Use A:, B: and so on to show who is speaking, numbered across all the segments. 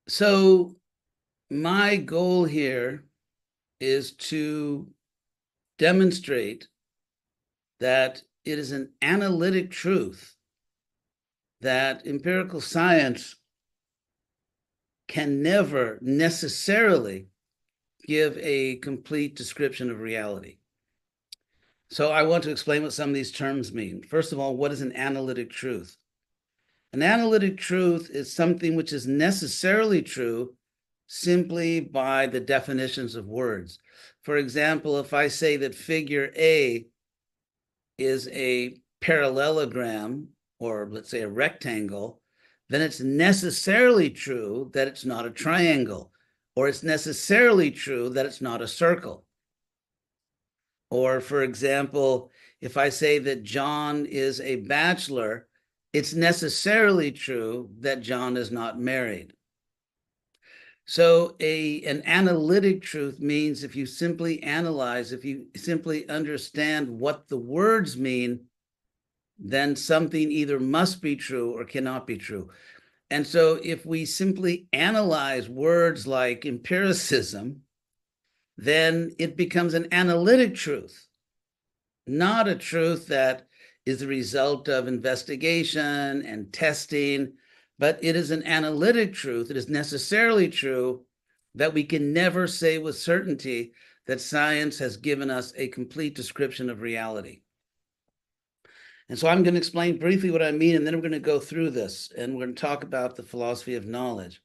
A: So my goal here is to demonstrate that it is an analytic truth that empirical science can never necessarily give a complete description of reality. So I want to explain what some of these terms mean. First of all, what is an analytic truth? An analytic truth is something which is necessarily true simply by the definitions of words. For example, if I say that figure A is a parallelogram, or let's say a rectangle, then it's necessarily true that it's not a triangle, or it's necessarily true that it's not a circle. Or, for example, if I say that John is a bachelor, it's necessarily true that John is not married. So an analytic truth means if you simply analyze, if you simply understand what the words mean, then something either must be true or cannot be true. And so if we simply analyze words like empiricism, then it becomes an analytic truth, not a truth that is the result of investigation and testing, but it is an analytic truth. It is necessarily true that we can never say with certainty that science has given us a complete description of reality. And so I'm going to explain briefly what I mean, and then we're going to go through this, and we're going to talk about the philosophy of knowledge.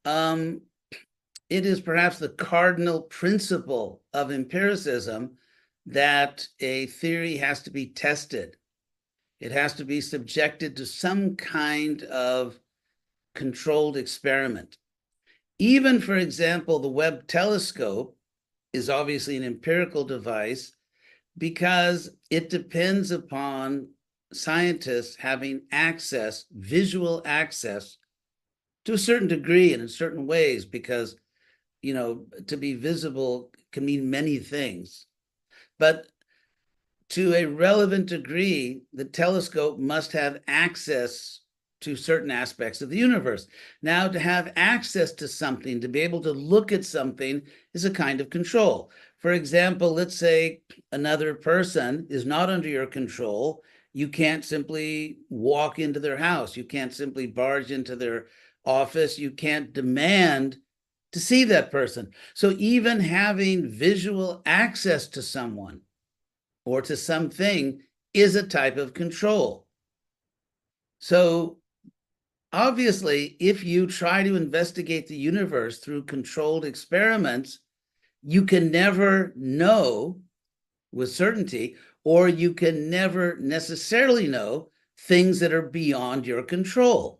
A: It is perhaps the cardinal principle of empiricism that a theory has to be tested. It has to be subjected to some kind of controlled experiment. Even, for example, the Webb telescope is obviously an empirical device because it depends upon scientists having access, visual access, to a certain degree and in certain ways, because, to be visible can mean many things. But to a relevant degree, the telescope must have access to certain aspects of the universe. Now, to have access to something, to be able to look at something, is a kind of control. For example, let's say another person is not under your control. You can't simply walk into their house. You can't simply barge into their office. You can't demand to see that person. So even having visual access to someone or to something is a type of control. So obviously, if you try to investigate the universe through controlled experiments, you can never know with certainty, or you can never necessarily know things that are beyond your control.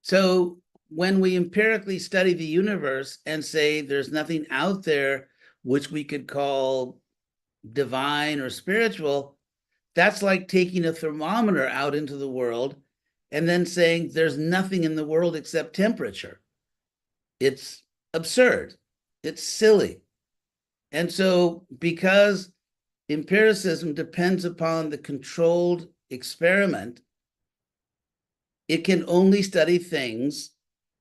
A: So when we empirically study the universe and say there's nothing out there which we could call divine or spiritual, that's like taking a thermometer out into the world and then saying there's nothing in the world except temperature. It's absurd. It's silly. And so, because empiricism depends upon the controlled experiment, it can only study things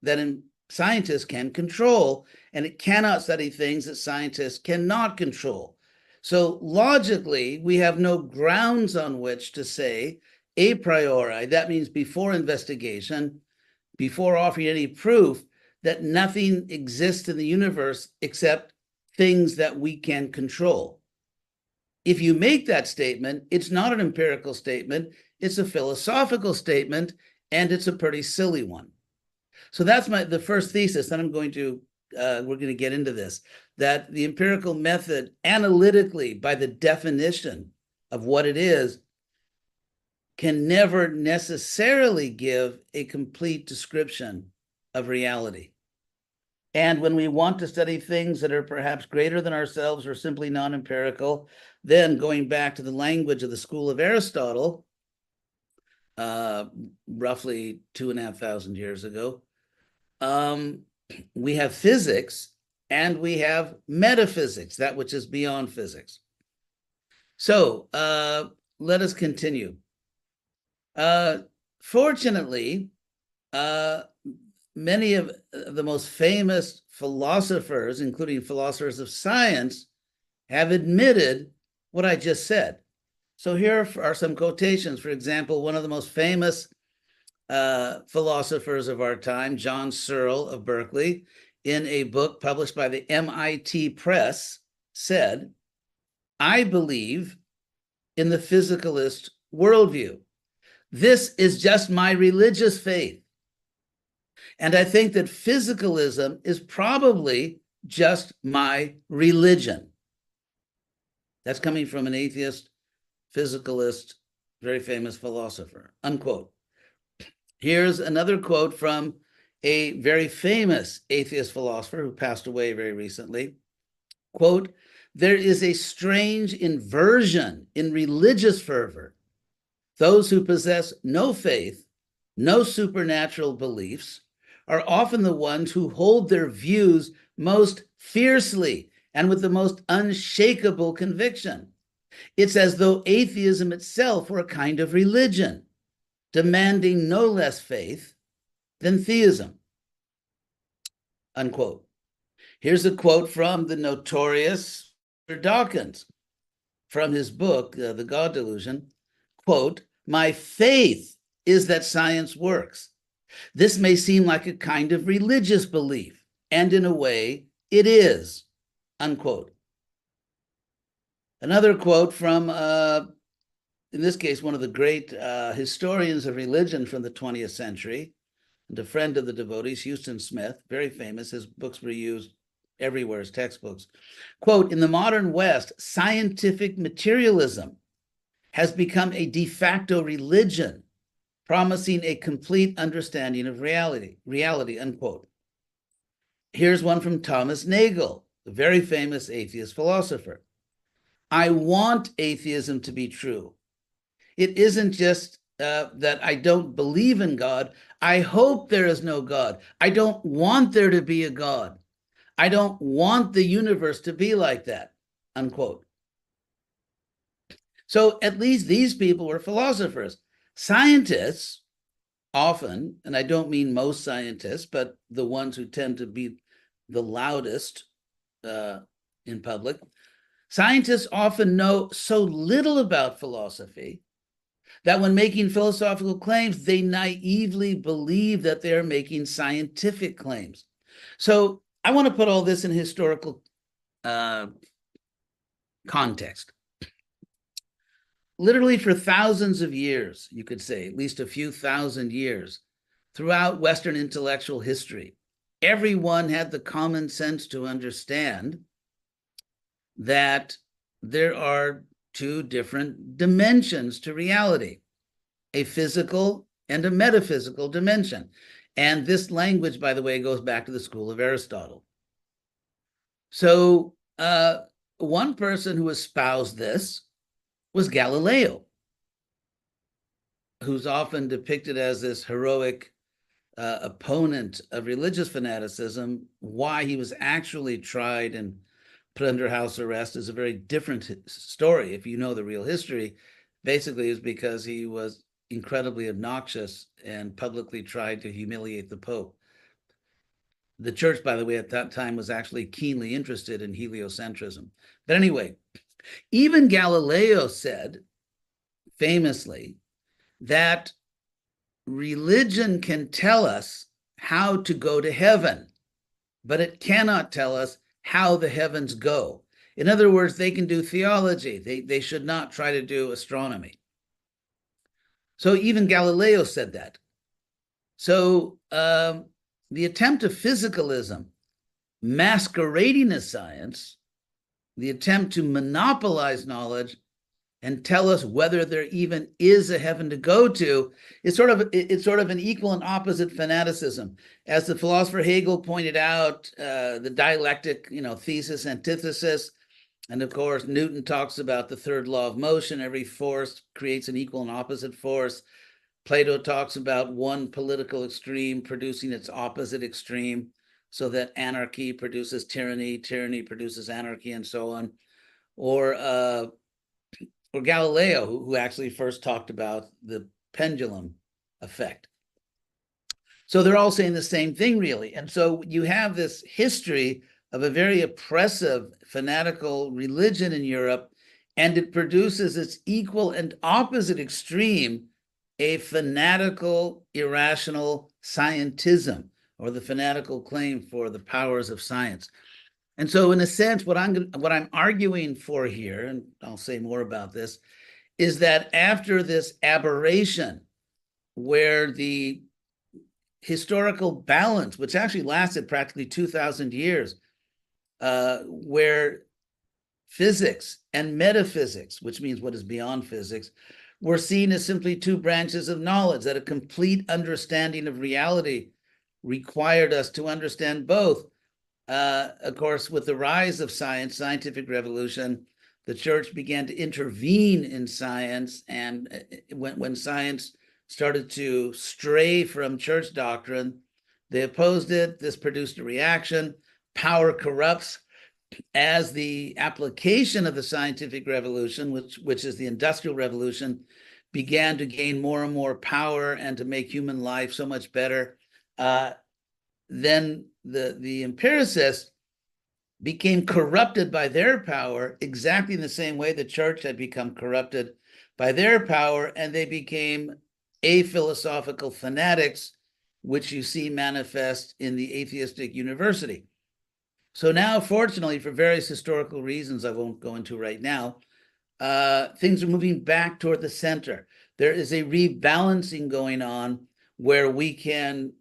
A: that scientists can control, and it cannot study things that scientists cannot control. So logically, we have no grounds on which to say a priori, that means before investigation, before offering any proof, that nothing exists in the universe except things that we can control. If you make that statement, it's not an empirical statement, it's a philosophical statement, and it's a pretty silly one. So that's the first thesis, and we're going to get into this, that the empirical method analytically, by the definition of what it is, can never necessarily give a complete description of reality. And when we want to study things that are perhaps greater than ourselves or simply non-empirical, then going back to the language of the school of Aristotle, roughly 2,500 years ago, we have physics and we have metaphysics, that which is beyond physics. So let us continue. Fortunately, many of the most famous philosophers, including philosophers of science, have admitted what I just said. So here are some quotations. For example, one of the most famous philosophers of our time, John Searle of Berkeley, in a book published by the MIT Press, said, "I believe in the physicalist worldview. This is just my religious faith. And I think that physicalism is probably just my religion." That's coming from an atheist, physicalist, very famous philosopher, unquote. Here's another quote from a very famous atheist philosopher who passed away very recently. Quote, "There is a strange inversion in religious fervor. Those who possess no faith, no supernatural beliefs, are often the ones who hold their views most fiercely and with the most unshakable conviction. It's as though atheism itself were a kind of religion, demanding no less faith than theism." Unquote. Here's a quote from the notorious Dawkins from his book, The God Delusion. Quote, "My faith is that science works. This may seem like a kind of religious belief, and in a way, it is." Unquote. Another quote from, in this case, one of the great historians of religion from the 20th century, and a friend of the devotees, Houston Smith, very famous. His books were used everywhere as textbooks. Quote, "In the modern West, scientific materialism has become a de facto religion, promising a complete understanding of reality," unquote. Here's one from Thomas Nagel, the very famous atheist philosopher. "I want atheism to be true. It isn't just that I don't believe in God. I hope there is no God. I don't want there to be a God. I don't want the universe to be like that," unquote. So at least these people were philosophers. Scientists often, and I don't mean most scientists, but the ones who tend to be the loudest in public, scientists often know so little about philosophy that when making philosophical claims, they naively believe that they're making scientific claims. So I want to put all this in historical context. Literally for thousands of years, you could say, at least a few thousand years, throughout Western intellectual history, everyone had the common sense to understand that there are two different dimensions to reality, a physical and a metaphysical dimension. And this language, by the way, goes back to the school of Aristotle. So one person who espoused this was Galileo, who's often depicted as this heroic opponent of religious fanaticism. Why he was actually tried and put under house arrest is a very different story. If you know the real history, basically is because he was incredibly obnoxious and publicly tried to humiliate the Pope. The church, by the way, at that time was actually keenly interested in heliocentrism. But anyway, even Galileo said famously that religion can tell us how to go to heaven, but it cannot tell us how the heavens go. In other words, they can do theology. They should not try to do astronomy. So even Galileo said that. So the attempt of physicalism masquerading as science, the attempt to monopolize knowledge and tell us whether there even is a heaven to go to, it's sort of an equal and opposite fanaticism. As the philosopher Hegel pointed out, the dialectic, thesis, antithesis, and of course Newton talks about the third law of motion. Every force creates an equal and opposite force. Plato talks about one political extreme producing its opposite extreme, so that anarchy produces tyranny, tyranny produces anarchy, and so on. Or Galileo, who actually first talked about the pendulum effect. So they're all saying the same thing, really. And so you have this history of a very oppressive, fanatical religion in Europe, and it produces its equal and opposite extreme, a fanatical, irrational scientism, or the fanatical claim for the powers of science. And so, in a sense, what I'm arguing for here, and I'll say more about this, is that after this aberration, where the historical balance, which actually lasted practically 2,000 years, where physics and metaphysics, which means what is beyond physics, were seen as simply two branches of knowledge, that a complete understanding of reality required us to understand both. Of course, with the rise of science, scientific revolution, the church began to intervene in science, and when science started to stray from church doctrine, they opposed it. This produced a reaction. Power corrupts. As the application of the scientific revolution, which is the Industrial Revolution, began to gain more and more power and to make human life so much better, then the empiricists became corrupted by their power, exactly in the same way the church had become corrupted by their power, and they became aphilosophical fanatics, which you see manifest in the atheistic university. So now, fortunately, for various historical reasons I won't go into right now, things are moving back toward the center. There is a rebalancing going on where we can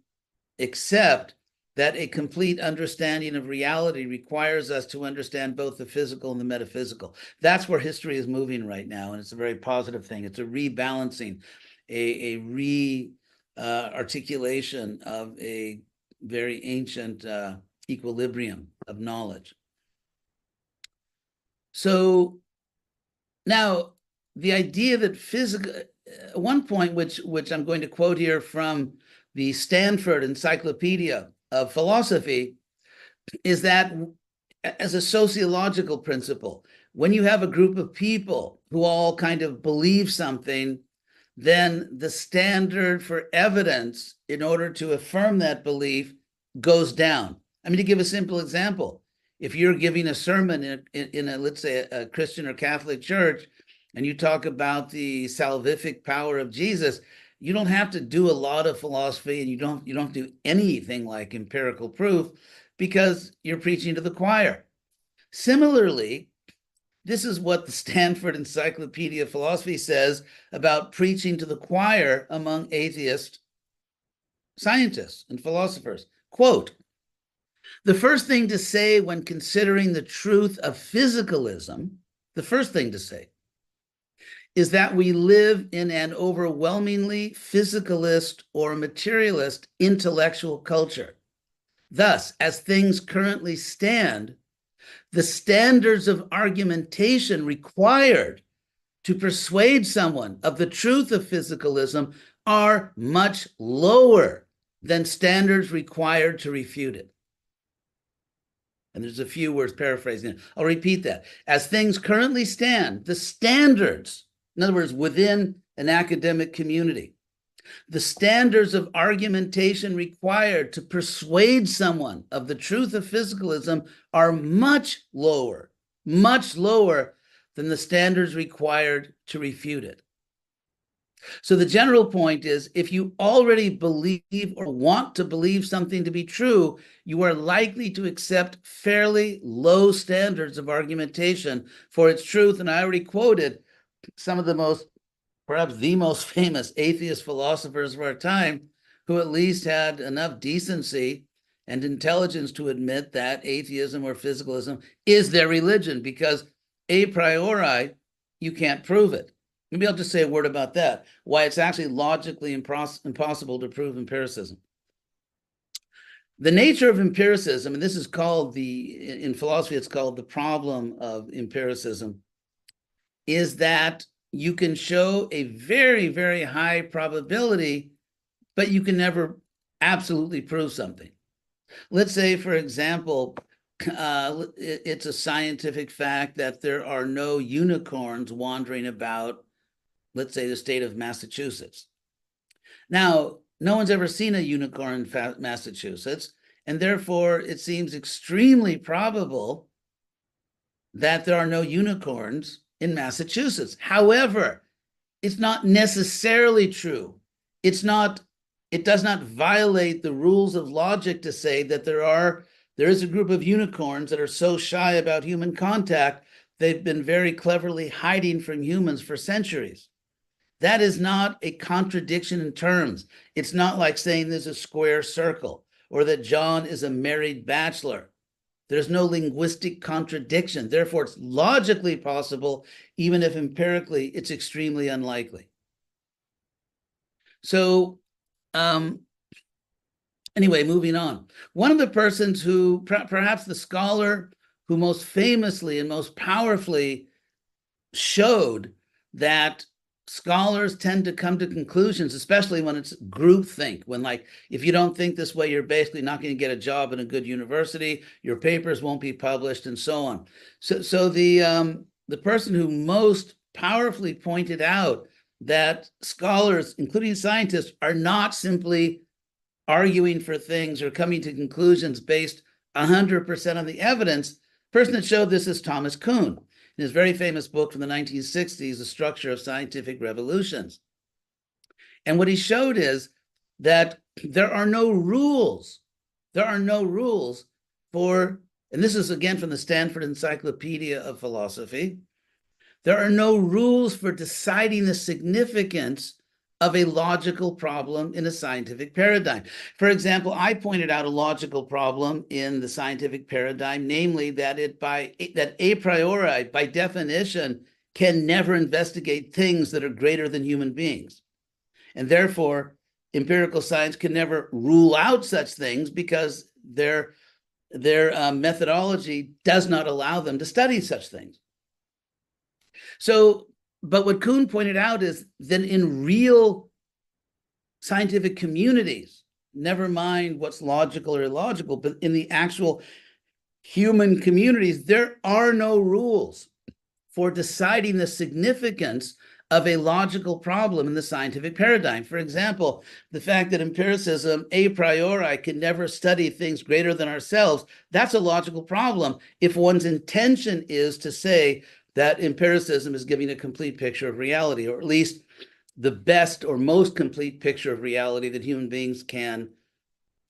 A: accept that a complete understanding of reality requires us to understand both the physical and the metaphysical. That's where history is moving right now, and it's a very positive thing. It's a rebalancing, a re-articulation of a very ancient equilibrium of knowledge. So now the idea that physical, one point which I'm going to quote here from the Stanford Encyclopedia of Philosophy, is that as a sociological principle, when you have a group of people who all kind of believe something, then the standard for evidence in order to affirm that belief goes down. I mean, to give a simple example, if you're giving a sermon in a, let's say, a Christian or Catholic church, and you talk about the salvific power of Jesus, you don't have to do a lot of philosophy, and you don't do anything like empirical proof, because you're preaching to the choir. Similarly, this is what the Stanford Encyclopedia of Philosophy says about preaching to the choir among atheist scientists and philosophers. Quote, "The first thing to say when considering the truth of physicalism, the first thing to say is that we live in an overwhelmingly physicalist or materialist intellectual culture. Thus, as things currently stand, the standards of argumentation required to persuade someone of the truth of physicalism are much lower than standards required to refute it." And there's a few words paraphrasing it. I'll repeat that. As things currently stand, the standards, in other words, within an academic community, the standards of argumentation required to persuade someone of the truth of physicalism are much lower than the standards required to refute it. So the general point is, if you already believe or want to believe something to be true, you are likely to accept fairly low standards of argumentation for its truth. And I already quoted some of the most, perhaps the most famous atheist philosophers of our time, who at least had enough decency and intelligence to admit that atheism or physicalism is their religion, because a priori, you can't prove it. Maybe I'll just say a word about that, why it's actually logically impossible to prove empiricism. The nature of empiricism, and this is called in philosophy, it's called the problem of empiricism, is that you can show a very, very high probability, but you can never absolutely prove something. Let's say, for example, it's a scientific fact that there are no unicorns wandering about, let's say, the state of Massachusetts. Now, no one's ever seen a unicorn in Massachusetts, and therefore it seems extremely probable that there are no unicorns in Massachusetts. However, it's not necessarily true. It does not violate the rules of logic to say that there is a group of unicorns that are so shy about human contact, they've been very cleverly hiding from humans for centuries. That is not a contradiction in terms. It's not like saying there's a square circle or that John is a married bachelor. There's no linguistic contradiction. Therefore, it's logically possible, even if empirically it's extremely unlikely. So anyway, moving on. One of the persons who, perhaps the scholar who most famously and most powerfully showed that scholars tend to come to conclusions, especially when it's groupthink, when like, if you don't think this way, you're basically not going to get a job in a good university, your papers won't be published, and so on. So the person who most powerfully pointed out that scholars, including scientists, are not simply arguing for things or coming to conclusions based 100% on the evidence, the person that showed this is Thomas Kuhn. In his very famous book from the 1960s, The Structure of Scientific Revolutions. And what he showed is that there are no rules. There are no rules for, and this is again from the Stanford Encyclopedia of Philosophy, there are no rules for deciding the significance of a logical problem in a scientific paradigm. For example, I pointed out a logical problem in the scientific paradigm, namely that that a priori, by definition, can never investigate things that are greater than human beings. And therefore, empirical science can never rule out such things because their methodology does not allow them to study such things. So, but what Kuhn pointed out is that in real scientific communities, never mind what's logical or illogical, but in the actual human communities, there are no rules for deciding the significance of a logical problem in the scientific paradigm. For example, the fact that empiricism a priori can never study things greater than ourselves, that's a logical problem if one's intention is to say that empiricism is giving a complete picture of reality, or at least the best or most complete picture of reality that human beings can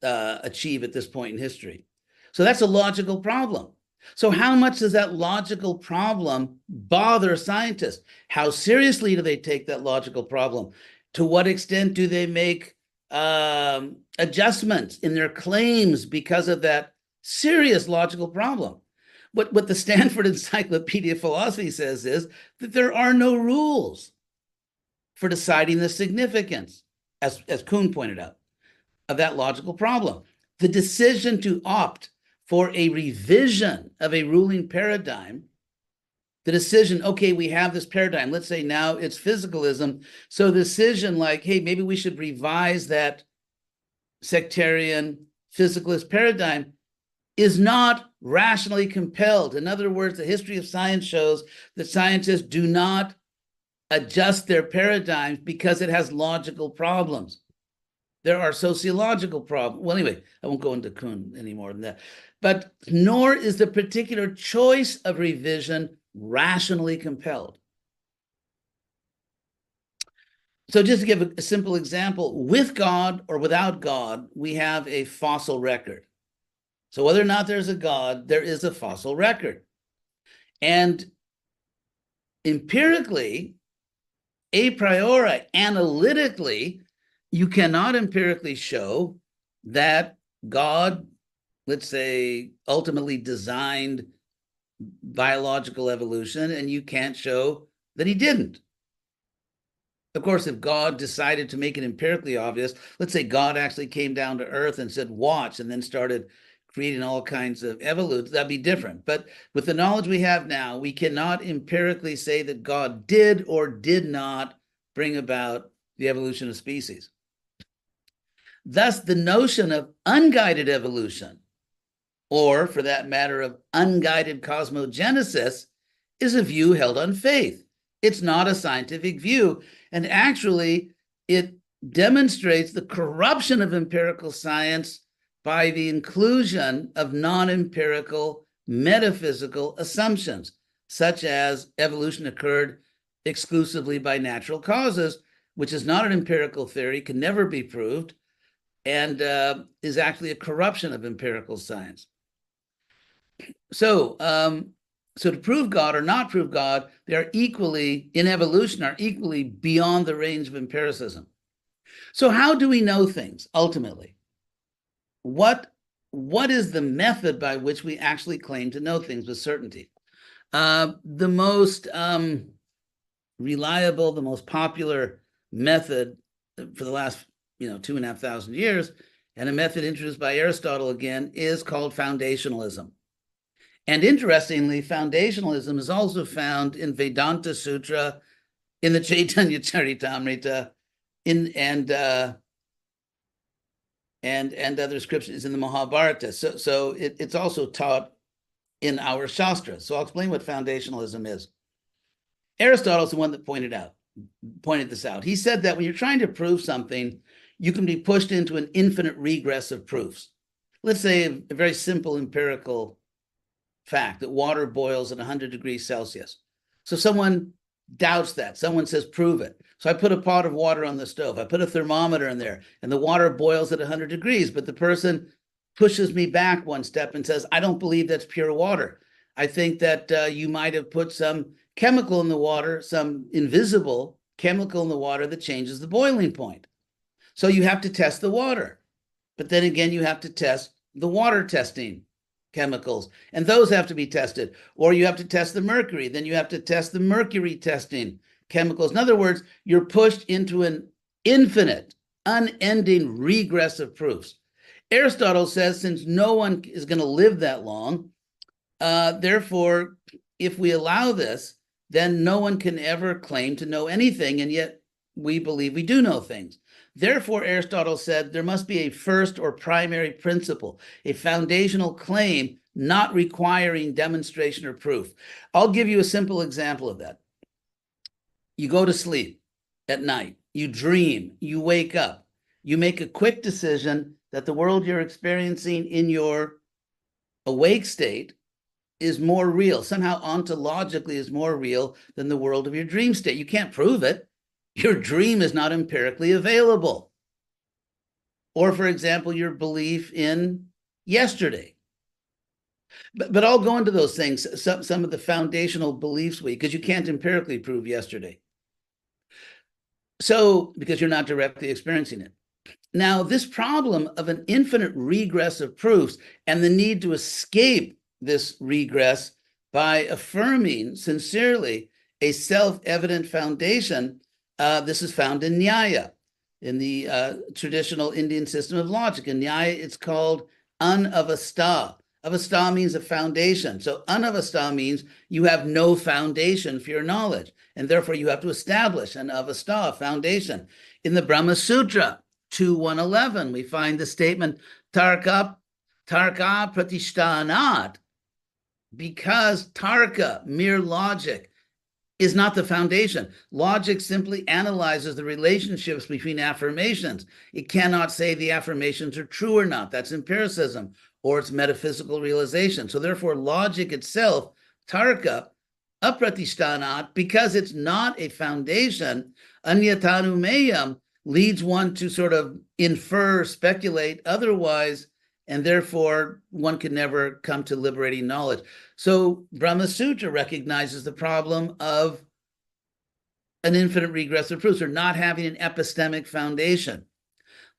A: achieve at this point in history. So that's a logical problem. So how much does that logical problem bother scientists? How seriously do they take that logical problem? To what extent do they make adjustments in their claims because of that serious logical problem? What the Stanford Encyclopedia of Philosophy says is that there are no rules for deciding the significance, as Kuhn pointed out, of that logical problem. The decision to opt for a revision of a ruling paradigm, the decision, okay, we have this paradigm, let's say now it's physicalism, so the decision like, hey, maybe we should revise that sectarian physicalist paradigm is not rationally compelled. In other words, the history of science shows that scientists do not adjust their paradigms because it has logical problems. There are sociological problems. Well, anyway, I won't go into Kuhn any more than that. But nor is the particular choice of revision rationally compelled. So just to give a simple example, with God or without God, we have a fossil record. So whether or not there's a God, there is a fossil record. And empirically, a priori, analytically, you cannot empirically show that God, let's say, ultimately designed biological evolution, and you can't show that he didn't. Of course, if God decided to make it empirically obvious, let's say God actually came down to Earth and said, watch, and then started creating all kinds of evolutes, that'd be different. But with the knowledge we have now, we cannot empirically say that God did or did not bring about the evolution of species. Thus, the notion of unguided evolution, or for that matter of unguided cosmogenesis, is a view held on faith. It's not a scientific view. And actually, it demonstrates the corruption of empirical science by the inclusion of non-empirical metaphysical assumptions, such as evolution occurred exclusively by natural causes, which is not an empirical theory, can never be proved, and is actually a corruption of empirical science. So to prove God or not prove God, they are equally, in evolution, are equally beyond the range of empiricism. So how do we know things, ultimately? What is the method by which we actually claim to know things with certainty? The most reliable, the most popular method for the last 2,500 years, and a method introduced by Aristotle again, is called foundationalism. And interestingly, foundationalism is also found in Vedanta Sutra, in the Chaitanya Charitamrita, and other scriptures in the Mahabharata. So it's also taught in our Shastras. So I'll explain what foundationalism is. Aristotle's the one that pointed this out. He said that when you're trying to prove something, you can be pushed into an infinite regress of proofs. Let's say a very simple empirical fact that water boils at 100 degrees Celsius. So someone doubts that. Someone says, prove it. So I put a pot of water on the stove. I put a thermometer in there, and the water boils at 100 degrees. But the person pushes me back one step and says, I don't believe that's pure water. I think that you might have put some chemical in the water, some invisible chemical in the water that changes the boiling point. So you have to test the water. But then again, you have to test the water testing chemicals, and those have to be tested. Or you have to test the mercury, then you have to test the mercury testing chemicals. In other words, you're pushed into an infinite, unending regress of proofs. Aristotle says, since no one is going to live that long, therefore, if we allow this, then no one can ever claim to know anything, and yet we believe we do know things. Therefore, Aristotle said there must be a first or primary principle, a foundational claim not requiring demonstration or proof. I'll give you a simple example of that. You go to sleep at night, you dream, you wake up, you make a quick decision that the world you're experiencing in your awake state is more real, somehow ontologically is more real than the world of your dream state. You can't prove it. Your dream is not empirically available. Or, for example, your belief in yesterday. But I'll go into those things, some of the foundational beliefs, because you can't empirically prove yesterday. So, because you're not directly experiencing it. Now, this problem of an infinite regress of proofs and the need to escape this regress by affirming sincerely a self-evident foundation, this is found in Nyaya, in the traditional Indian system of logic. In Nyaya, it's called anavasta. Avasta means a foundation. So anavasta means you have no foundation for your knowledge, and therefore you have to establish an avasta, foundation. In the Brahma Sutra 2.111, we find the statement tarka pratishtanat, because tarka, mere logic, is not the foundation. Logic simply analyzes the relationships between affirmations. It cannot say the affirmations are true or not. That's empiricism, or it's metaphysical realization. So therefore, logic itself, tarka, apratishtanat, because it's not a foundation, anyatanumeyam, leads one to sort of infer, speculate otherwise, and therefore one can never come to liberating knowledge. So Brahma Sutra recognizes the problem of an infinite regress of proofs, or not having an epistemic foundation.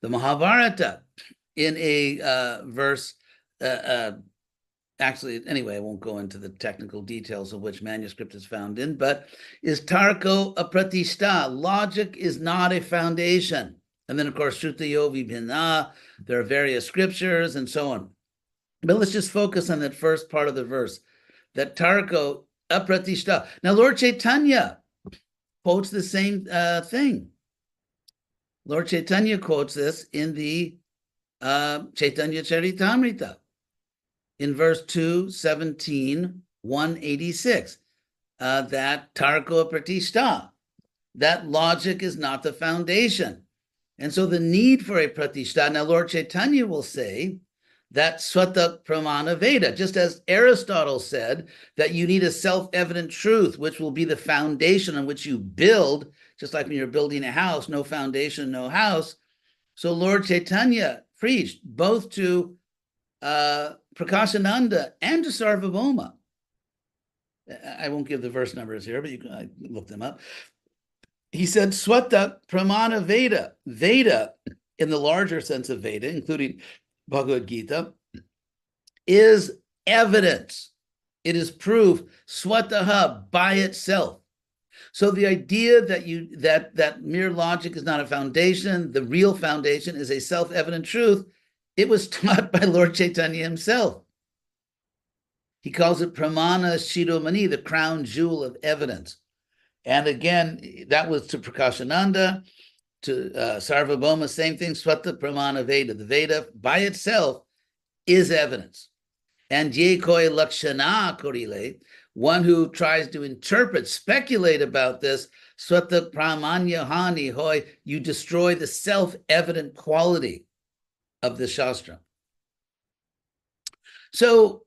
A: The Mahabharata, in a verse, actually, anyway, I won't go into the technical details of which manuscript is found in, but is tarko apratishta. Logic is not a foundation. And then, of course, Shrutayo Vibhina, there are various scriptures and so on. But let's just focus on that first part of the verse, that tarko apratishta. Now, Lord Chaitanya quotes the same thing. Lord Chaitanya quotes this in the Chaitanya Charitamrita, in verse 2:17, 186, that tarko apratishta, that logic is not the foundation. And so the need for a pratishta, now Lord Chaitanya will say that swata pramana Veda, just as Aristotle said that you need a self-evident truth, which will be the foundation on which you build, just like when you're building a house, no foundation, no house. So Lord Chaitanya preached both to Prakashananda and to Sarvabhauma. I won't give the verse numbers here, but you can look them up. He said, Swata Pramana Veda. Veda, in the larger sense of Veda, including Bhagavad Gita, is evidence. It is proof, swataha, by itself. So the idea that that mere logic is not a foundation, the real foundation is a self-evident truth, it was taught by Lord Chaitanya himself. He calls it Pramana Shiromani, the crown jewel of evidence. And again, that was to Prakashananda, to Sarvabhauma, same thing, Swata Pramana Veda. The Veda by itself is evidence. And Yekoi Lakshana Korile, one who tries to interpret, speculate about this, Swata Pramanya Hani Hoy, you destroy the self-evident quality of the Shastra. So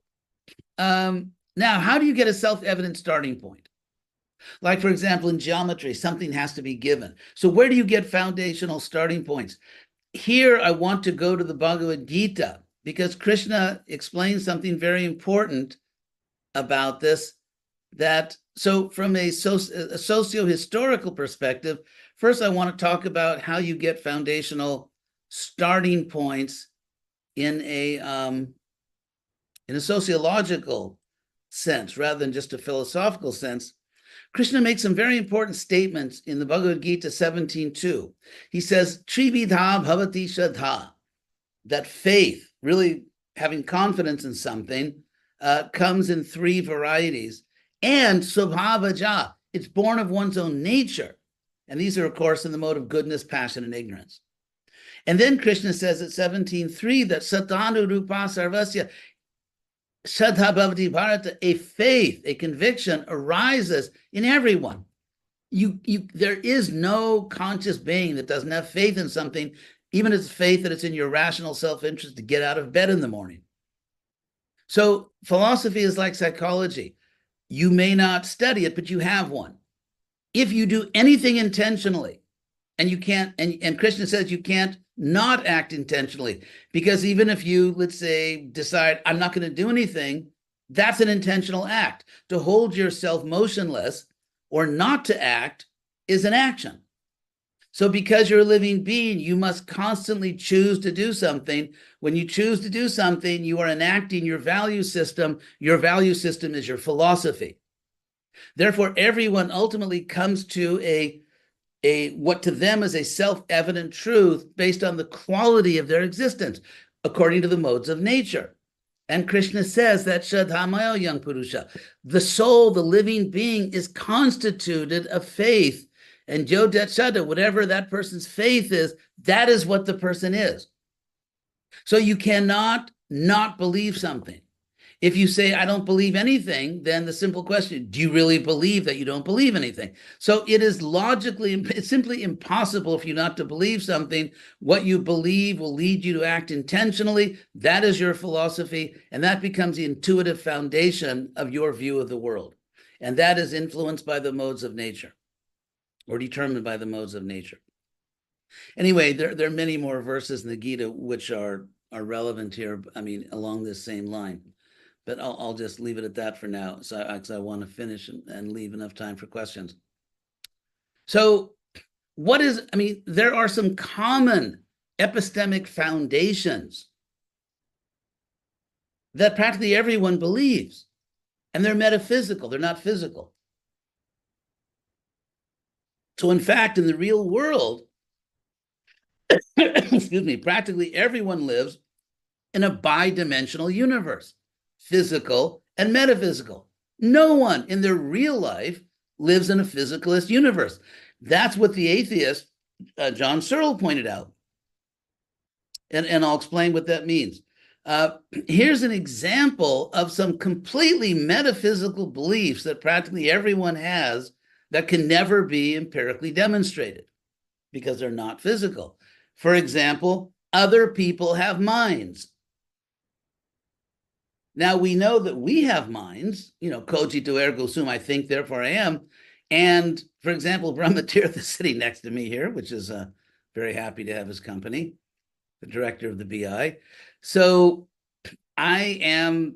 A: now, how do you get a self-evident starting point? Like, for example, in geometry, something has to be given. So where do you get foundational starting points? Here, I want to go to the Bhagavad Gita, because Krishna explains something very important about this, that, so from a socio-historical perspective, first I want to talk about how you get foundational starting points in a sociological sense, rather than just a philosophical sense. Krishna makes some very important statements in the Bhagavad Gita 17:2. He says, Trividha bhavati shraddha, that faith, really having confidence in something, comes in three varieties. And subhavaja, it's born of one's own nature. And these are, of course, in the mode of goodness, passion, and ignorance. And then Krishna says at 17:3 that satanu rupa sarvasya, Shraddha Bhavati Bharata, a faith, a conviction arises in everyone. There is no conscious being that doesn't have faith in something, even if it's faith that it's in your rational self-interest to get out of bed in the morning. So philosophy is like psychology. You may not study it, but you have one. If you do anything intentionally, and you can't, and Krishna says you can't not act intentionally, because even if you, let's say, decide I'm not going to do anything, that's an intentional act. To hold yourself motionless or not to act is an action. So because you're a living being, you must constantly choose to do something. When you choose to do something, you are enacting your value system. Your value system is your philosophy. Therefore, everyone ultimately comes to a what to them is a self-evident truth based on the quality of their existence, according to the modes of nature. And Krishna says that Shraddhamaya young Purusha, the soul, the living being, is constituted of faith. And Jodet Shraddha, whatever that person's faith is, that is what the person is. So you cannot not believe something. If you say, I don't believe anything, then the simple question, do you really believe that you don't believe anything? So it is it's simply impossible for you not to believe something. What you believe will lead you to act intentionally. That is your philosophy, and that becomes the intuitive foundation of your view of the world. And that is influenced by the modes of nature, or determined by the modes of nature. Anyway, there are many more verses in the Gita which are relevant here, along this same line. But I'll just leave it at that for now, because I want to finish and leave enough time for questions. So there are some common epistemic foundations that practically everyone believes, and they're metaphysical, they're not physical. So in fact, in the real world, excuse me, practically everyone lives in a bi-dimensional universe, physical and metaphysical. No one in their real life lives in a physicalist universe. That's what the atheist, John Searle, pointed out. And I'll explain what that means. Here's an example of some completely metaphysical beliefs that practically everyone has that can never be empirically demonstrated because they're not physical. For example, other people have minds. Now we know that we have minds, cogito ergo sum, I think, therefore I am. And for example, Brahmatirtha is sitting next to me here, which is very happy to have his company, the director of the BI. So I am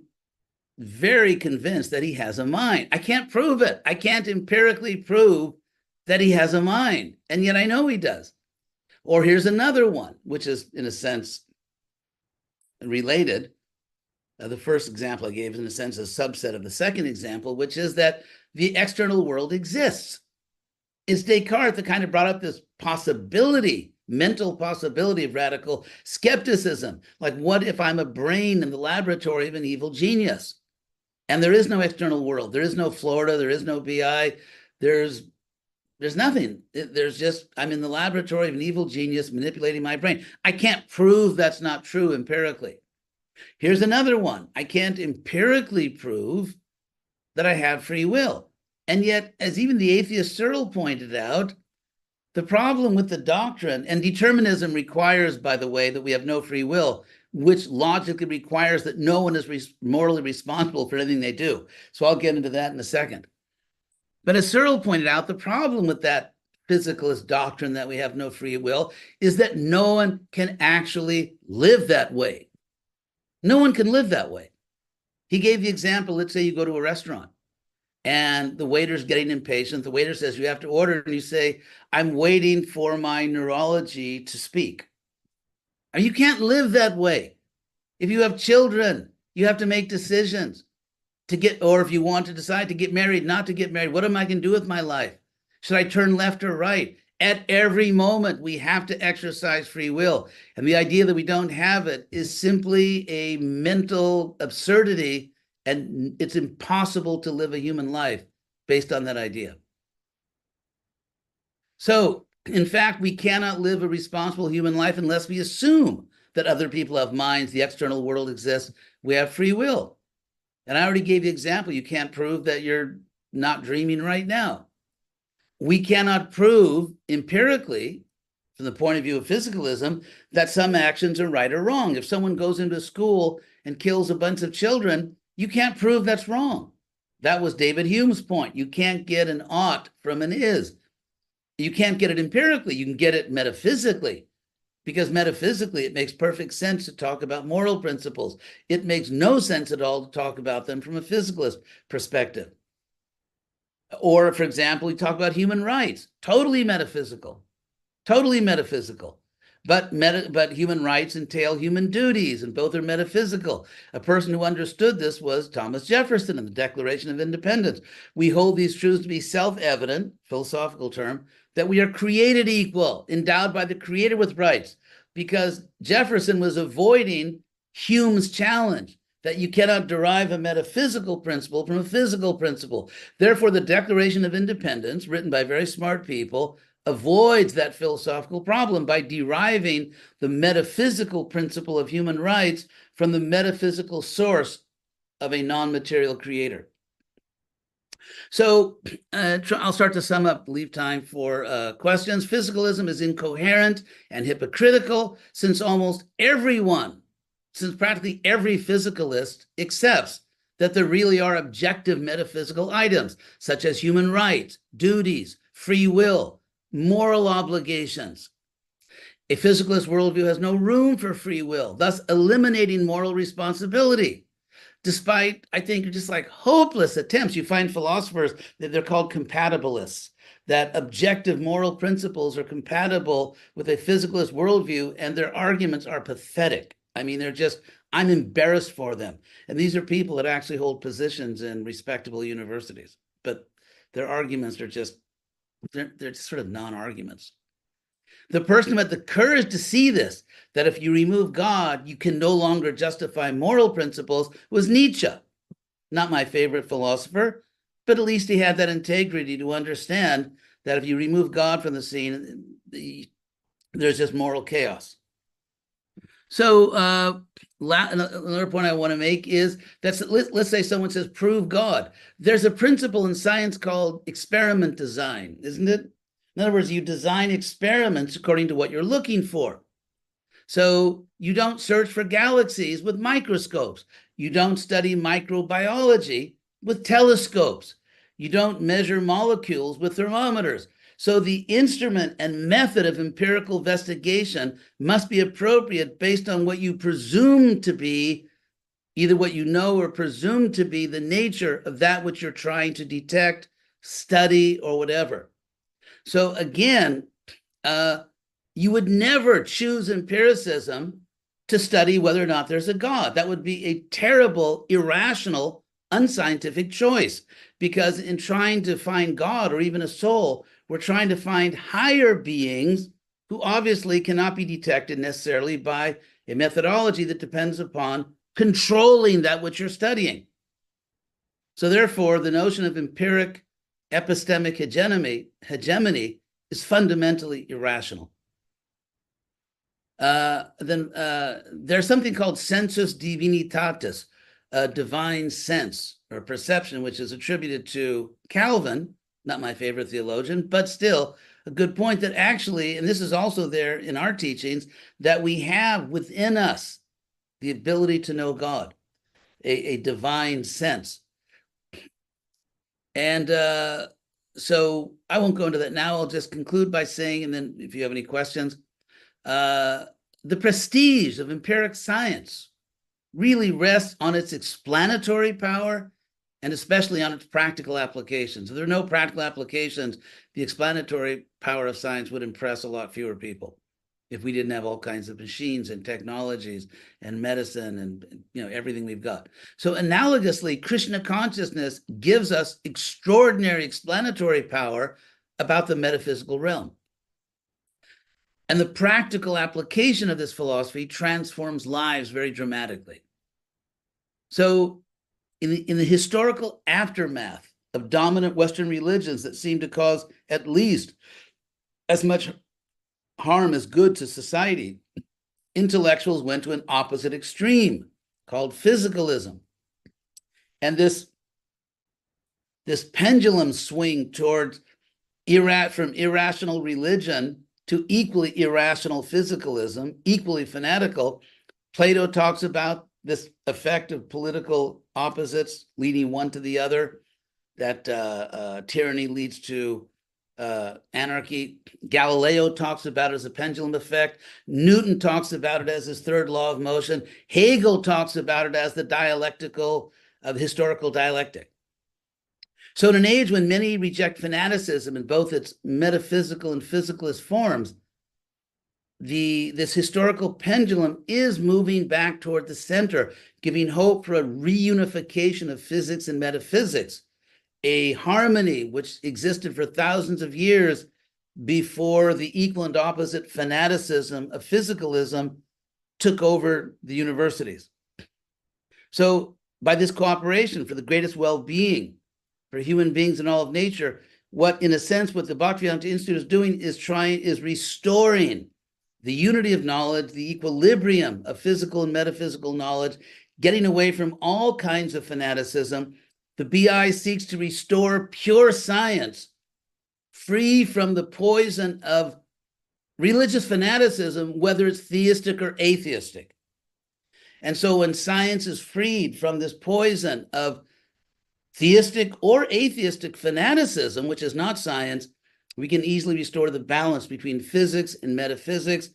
A: very convinced that he has a mind. I can't prove it. I can't empirically prove that he has a mind, and yet I know he does. Or here's another one, which is in a sense related. The first example I gave is in a sense a subset of the second example, which is that the external world exists. It's Descartes that kind of brought up this possibility, mental possibility of radical skepticism. Like, what if I'm a brain in the laboratory of an evil genius? And there is no external world. There is no Florida. There is no BI. There's nothing. There's just, I'm in the laboratory of an evil genius manipulating my brain. I can't prove that's not true empirically. Here's another one. I can't empirically prove that I have free will. And yet, as even the atheist Searle pointed out, the problem with the doctrine, and determinism requires, by the way, that we have no free will, which logically requires that no one is morally responsible for anything they do. So I'll get into that in a second. But as Searle pointed out, the problem with that physicalist doctrine that we have no free will is that no one can actually live that way. No one can live that way. He gave the example, let's say you go to a restaurant and the waiter's getting impatient. The waiter says, you have to order, and you say, I'm waiting for my neurology to speak. And you can't live that way. If you have children, you have to make decisions or if you want to decide to get married, not to get married, what am I going to do with my life? Should I turn left or right? At every moment, we have to exercise free will. And the idea that we don't have it is simply a mental absurdity, and it's impossible to live a human life based on that idea. So, in fact, we cannot live a responsible human life unless we assume that other people have minds, the external world exists, we have free will. And I already gave the example. You can't prove that you're not dreaming right now. We cannot prove empirically, from the point of view of physicalism, that some actions are right or wrong. If someone goes into school and kills a bunch of children, you can't prove that's wrong. That was David Hume's point. You can't get an ought from an is. You can't get it empirically. You can get it metaphysically, because metaphysically it makes perfect sense to talk about moral principles. It makes no sense at all to talk about them from a physicalist perspective. Or, for example, we talk about human rights, totally metaphysical. But human rights entail human duties, and both are metaphysical. A person who understood this was Thomas Jefferson in the Declaration of Independence. We hold these truths to be self-evident, philosophical term, that we are created equal, endowed by the Creator with rights, because Jefferson was avoiding Hume's challenge that you cannot derive a metaphysical principle from a physical principle. Therefore, the Declaration of Independence, written by very smart people, avoids that philosophical problem by deriving the metaphysical principle of human rights from the metaphysical source of a non-material creator. So I'll start to sum up, leave time for questions. Physicalism is incoherent and hypocritical since practically every physicalist accepts that there really are objective metaphysical items, such as human rights, duties, free will, moral obligations. A physicalist worldview has no room for free will, thus eliminating moral responsibility. Despite, I think, just like hopeless attempts, you find philosophers that they're called compatibilists, that objective moral principles are compatible with a physicalist worldview, and their arguments are pathetic. I mean, I'm embarrassed for them. And these are people that actually hold positions in respectable universities, but their arguments are they're just sort of non-arguments. The person who had the courage to see this, that if you remove God, you can no longer justify moral principles, was Nietzsche. Not my favorite philosopher, but at least he had that integrity to understand that if you remove God from the scene, there's just moral chaos. So another point I want to make is that let's say someone says, prove God. There's a principle in science called experiment design, isn't it? In other words, you design experiments according to what you're looking for. So you don't search for galaxies with microscopes. You don't study microbiology with telescopes. You don't measure molecules with thermometers. So the instrument and method of empirical investigation must be appropriate based on what you presume to be, either what you know or presume to be the nature of that which you're trying to detect, study, or whatever. So again, you would never choose empiricism to study whether or not there's a God. That would be a terrible, irrational, unscientific choice, because in trying to find God or even a soul, we're trying to find higher beings who obviously cannot be detected necessarily by a methodology that depends upon controlling that which you're studying. So therefore, the notion of empiric epistemic hegemony is fundamentally irrational. Then there's something called sensus divinitatis, divine sense or perception, which is attributed to Calvin, not my favorite theologian, but still a good point that actually, and this is also there in our teachings, that we have within us the ability to know God, a divine sense. And so I won't go into that now. I'll just conclude by saying, and then if you have any questions, the prestige of empiric science really rests on its explanatory power and especially on its practical applications. If there are no practical applications, the explanatory power of science would impress a lot fewer people if we didn't have all kinds of machines and technologies and medicine and everything we've got. So analogously, Krishna consciousness gives us extraordinary explanatory power about the metaphysical realm. And the practical application of this philosophy transforms lives very dramatically. So in the historical aftermath of dominant Western religions that seem to cause at least as much harm as good to society, intellectuals went to an opposite extreme called physicalism. And this pendulum swing towards from irrational religion to equally irrational physicalism, equally fanatical. Plato talks about this effect of political opposites leading one to the other, that tyranny leads to anarchy. Galileo talks about it as a pendulum effect. Newton talks about it as his third law of motion. Hegel talks about it as the historical dialectic. So in an age when many reject fanaticism in both its metaphysical and physicalist forms, this historical pendulum is moving back toward the center, giving hope for a reunification of physics and metaphysics, a harmony which existed for thousands of years before the equal and opposite fanaticism of physicalism took over the universities. So by this cooperation for the greatest well-being for human beings and all of nature, what the Bhaktivedanta Institute is doing is restoring the unity of knowledge, the equilibrium of physical and metaphysical knowledge, getting away from all kinds of fanaticism. The BI seeks to restore pure science, free from the poison of religious fanaticism, whether it's theistic or atheistic. And so when science is freed from this poison of theistic or atheistic fanaticism, which is not science, we can easily restore the balance between physics and metaphysics,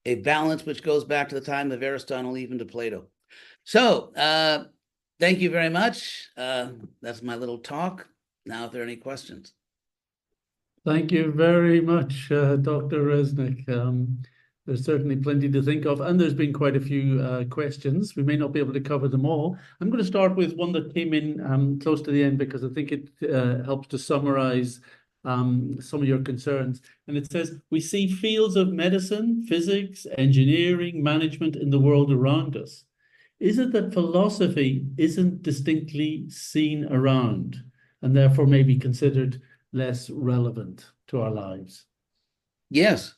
A: a balance which goes back to the time of Aristotle, even to Plato. So thank you very much. That's my little talk. Now, if there are any questions.
B: Thank you very much, Dr. Resnick. There's certainly plenty to think of, and there's been quite a few questions. We may not be able to cover them all. I'm going to start with one that came in close to the end because I think it helps to summarize some of your concerns. And it says, we see fields of medicine, physics, engineering, management in the world around us. Is it that philosophy isn't distinctly seen around and therefore may be considered less relevant to our lives?
A: Yes.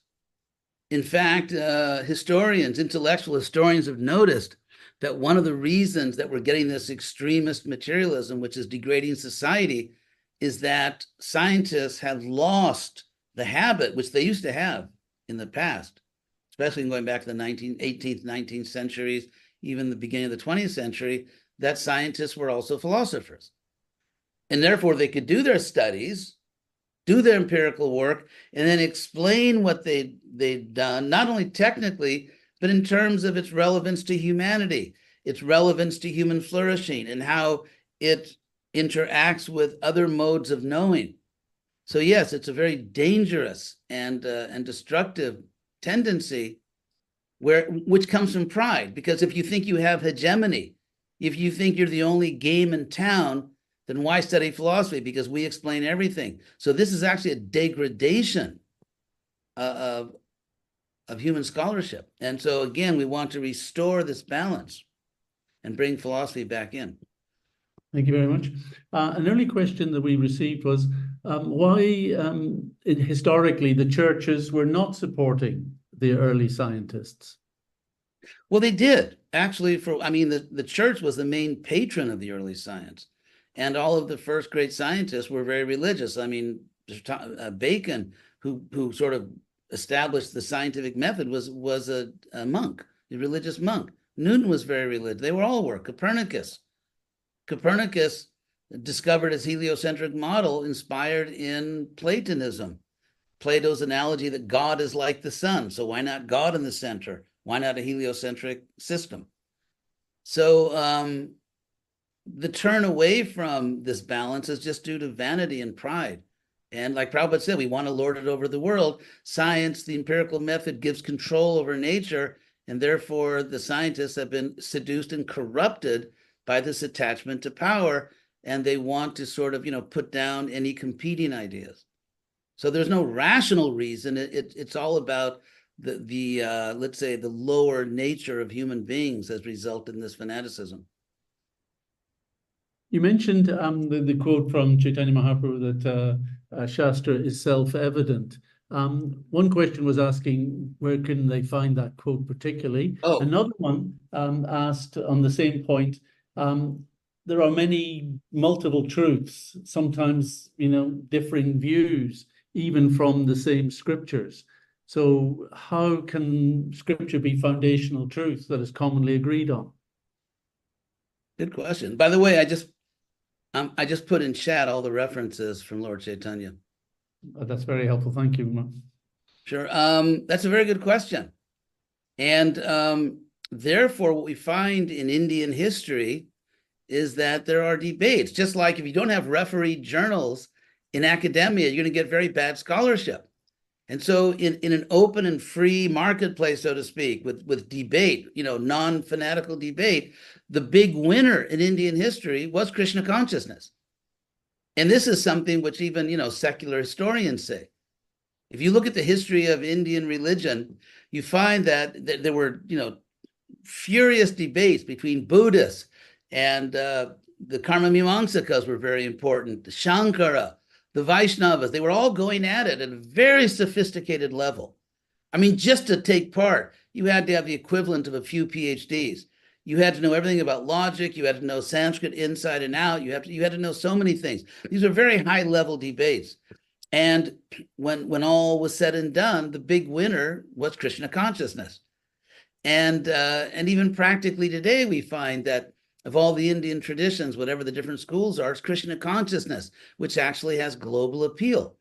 A: In fact, intellectual historians have noticed that one of the reasons that we're getting this extremist materialism, which is degrading society, is that scientists have lost the habit, which they used to have in the past. It's especially going back to the 18th, 19th centuries, even the beginning of the 20th century, that scientists were also philosophers. And therefore, they could do their studies, do their empirical work, and then explain what they'd done, not only technically, but in terms of its relevance to humanity, its relevance to human flourishing, and how it interacts with other modes of knowing. So yes, it's a very dangerous and destructive tendency which comes from pride. Because if you think you have hegemony, if you think you're the only game in town, then why study philosophy? Because we explain everything. So this is actually a degradation of human scholarship. And so again, we want to restore this balance and bring philosophy back in.
B: Thank you very much. An early question that we received was why historically the churches were not supporting the early scientists.
A: Well, they did. Actually, the church was the main patron of the early science. And all of the first great scientists were very religious. I mean, Bacon, who sort of established the scientific method, was a monk, a religious monk. Newton was very religious. They were all Copernicus discovered his heliocentric model inspired in Platonism. Plato's analogy that God is like the sun. So why not God in the center? Why not a heliocentric system? So the turn away from this balance is just due to vanity and pride. And like Prabhupada said, we want to lord it over the world. Science, the empirical method, gives control over nature, and therefore the scientists have been seduced and corrupted by this attachment to power, and they want to sort of, put down any competing ideas. So there's no rational reason. It's all about let's say, the lower nature of human beings has resulted in this fanaticism.
B: You mentioned the quote from Chaitanya Mahaprabhu that Shastra is self-evident. One question was asking, where can they find that quote particularly?
A: Oh.
B: Another one asked on the same point, there are many multiple truths, sometimes, differing views, even from the same scriptures. So how can scripture be foundational truth that is commonly agreed on?
A: Good question. By the way, I just put in chat all the references from Lord Chaitanya.
B: That's very helpful. Thank you.
A: Sure. That's a very good question. And therefore, what we find in Indian history is that there are debates. Just like if you don't have refereed journals in academia, you're going to get very bad scholarship. And so in an open and free marketplace, so to speak, with debate, non-fanatical debate, the big winner in Indian history was Krishna consciousness. And this is something which even, secular historians say. If you look at the history of Indian religion, you find that there were, furious debates between Buddhists and the Karma Mimamsakas were very important, the Shankara, the Vaishnavas. They were all going at it at a very sophisticated level. I mean, just to take part, you had to have the equivalent of a few PhDs. You had to know everything about logic. You had to know Sanskrit inside and out. You had to know so many things. These are very high-level debates. And when all was said and done, the big winner was Krishna consciousness. And even practically today, we find that of all the Indian traditions, whatever the different schools are, it's Krishna consciousness, which actually has global appeal.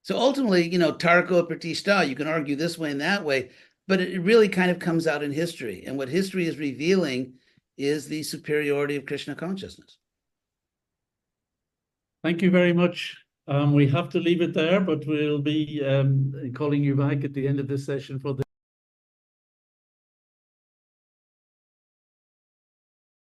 A: So ultimately, Tarko Pratishta, you can argue this way and that way, but it really kind of comes out in history. And what history is revealing is the superiority of Krishna consciousness.
B: Thank you very much. We have to leave it there, but we'll be calling you back at the end of this session for the